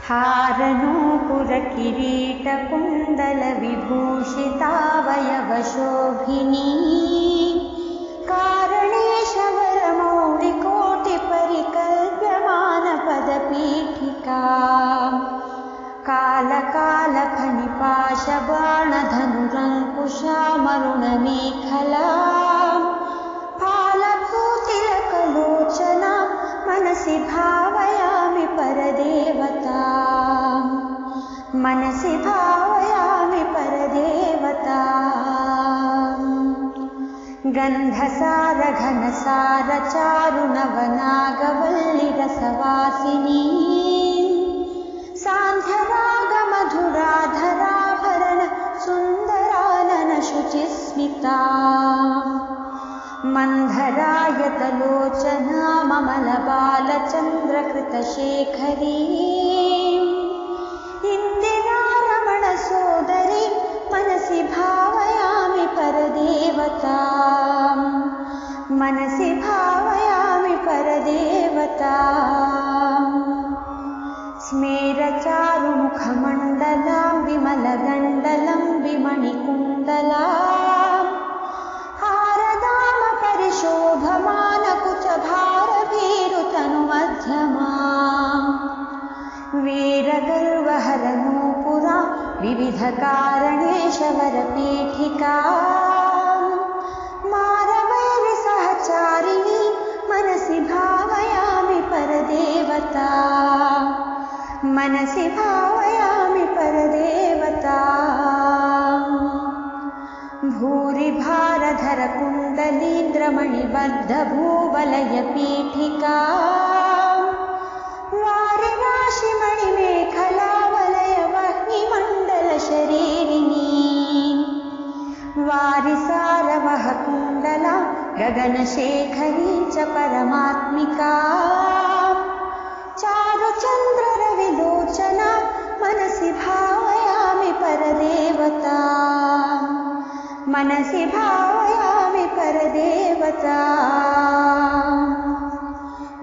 हारनूपुरकिरीटकुण्डलविभूषितावयवशोभिनी कारणेशवरमौलिकोटिपरिकल्प्यमानपदपीठिका कालकालफणिपाशबाणधनुरङ्कुशामरुणमेखला फालभूतिलकलोचना मनसि भावयामि परदेवता मनसि भावयामि परदेवता गन्धसारघनसारचारुनवनागवल्लिरसवासिनी सान्ध्यरागमधुराधराभरण सुन्दरानन शुचिस्मिता मन्धरायतलोचना ममलबालचन्द्रकृतशेखरी इन्दिरारमणसोदरी मनसि भावयामि परदेवता मनसि भावयामि परदेवता स्मेरचारुमुखमण्डलां विमलगण्डलं विमणिकुण्डलां हारदामपरिशोभमानकुचभारभीरुतनुमध्यमां वीरगर्वहरनूपुरा विविधकारणेशवरपीठिका मारवैरिसहचारिणी मनसि भावयामि परदेवता मनसि भावयामि परदेवता भूरिभारधरकुण्डलीन्द्रमणिबद्धभूवलयपीठिका वारिराशिमणिमेखलावलयवह्निमण्डलशरीरिणी वारिसारवहकुण्डला गगनशेखरी च परमात्मिका चारुचन्द्ररविलोचना मनसि भावयामि परदेवता मनसि भावयामि परदेवता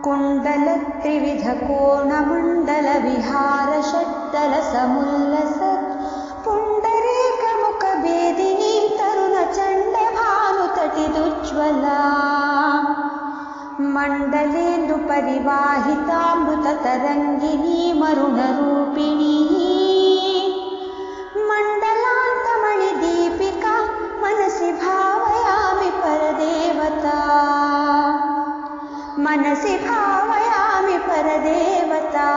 कुण्डलत्रिविधकोणमण्डलविहारषड्दलसमुल्लसत् पुण्डरीकमुखभेदिनी तरुणचण्डभानुतटिदुज्ज्वला मण्डलेन्दुपरिवाहितामृततरङ्गिनी मरुणरूपिणी मण्डलान्तमणिदीपिका मनसि भावयामि परदेवता मनसि भावयामि परदेवता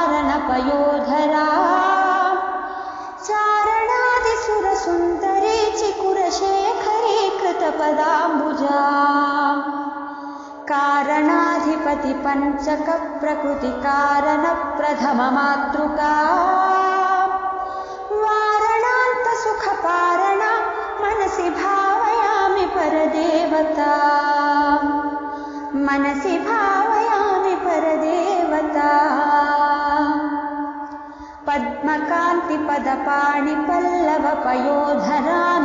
वारनाननमयूरवाहमुखदाहवारणपयोधरा चारणादिसुरसुन्दरी चिकुरशेखरी कृतपदाम्बुजा कारणाधिपतिपञ्चकप्रकृतिकारणप्रथममातृका वारणान्तसुखपारणा मनसि भावयामि परदेवता मनसि भावयामि परदेवता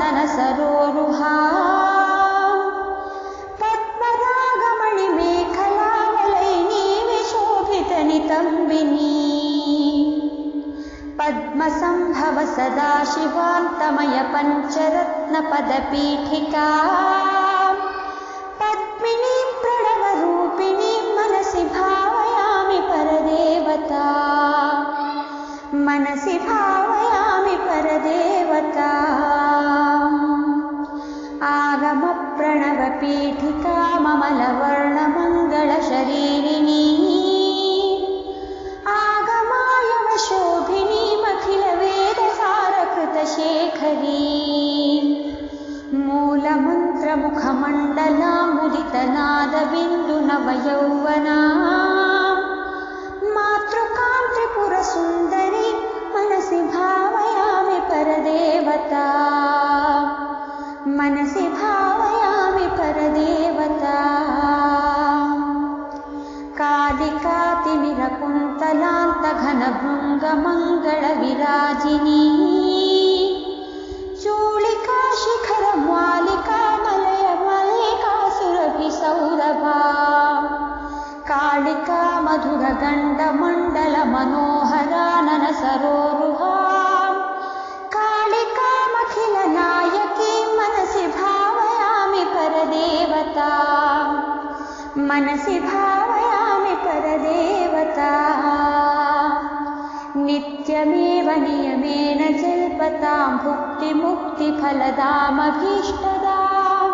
पद्मकान्तिपदपाणिपल्लवपयोधराननसरोरुहा पद्मरागमणिमेखलावलैनी विशोभितनितम्बिनी पद्मसम्भव सदाशिवान्तमय पञ्चरत्नपदपीठिका पद्मिनी प्रणवरूपिणी मनसि भावयामि परदेवता मनसि भावयामि परदेवता आगमप्रणवपीठिका ममलवर्णमङ्गलशरीरिणी आगमायवशोभिनीमखिलवेदसारकृतशेखरी मूलमन्त्रमुखमण्डला मुदितनादबिन्दुनवयौवना मातृकां त्रिपुरसुन्दरी मनसि भावयामि परदेवता मनसि भावयामि परदेवता कालिकातिमिरकुन्तलान्तघनभृङ्गमङ्गलविराजिनी चूलिकाशिखरमालिका मलयमल्लिकासु मधुरगण्डमण्डलमनोहरानन सरोरुहां कालिकामखिलनायकीं मनसि भावयामि परदेवतां मनसि भावयामि परदेवतां नित्यमेव नियमेन जल्पतां भुक्तिमुक्तिफलदामभीष्टदां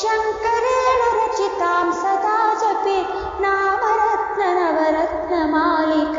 शङ्करेण रचितां सदा जपे नामरत्ननवरत्नमालिकाम्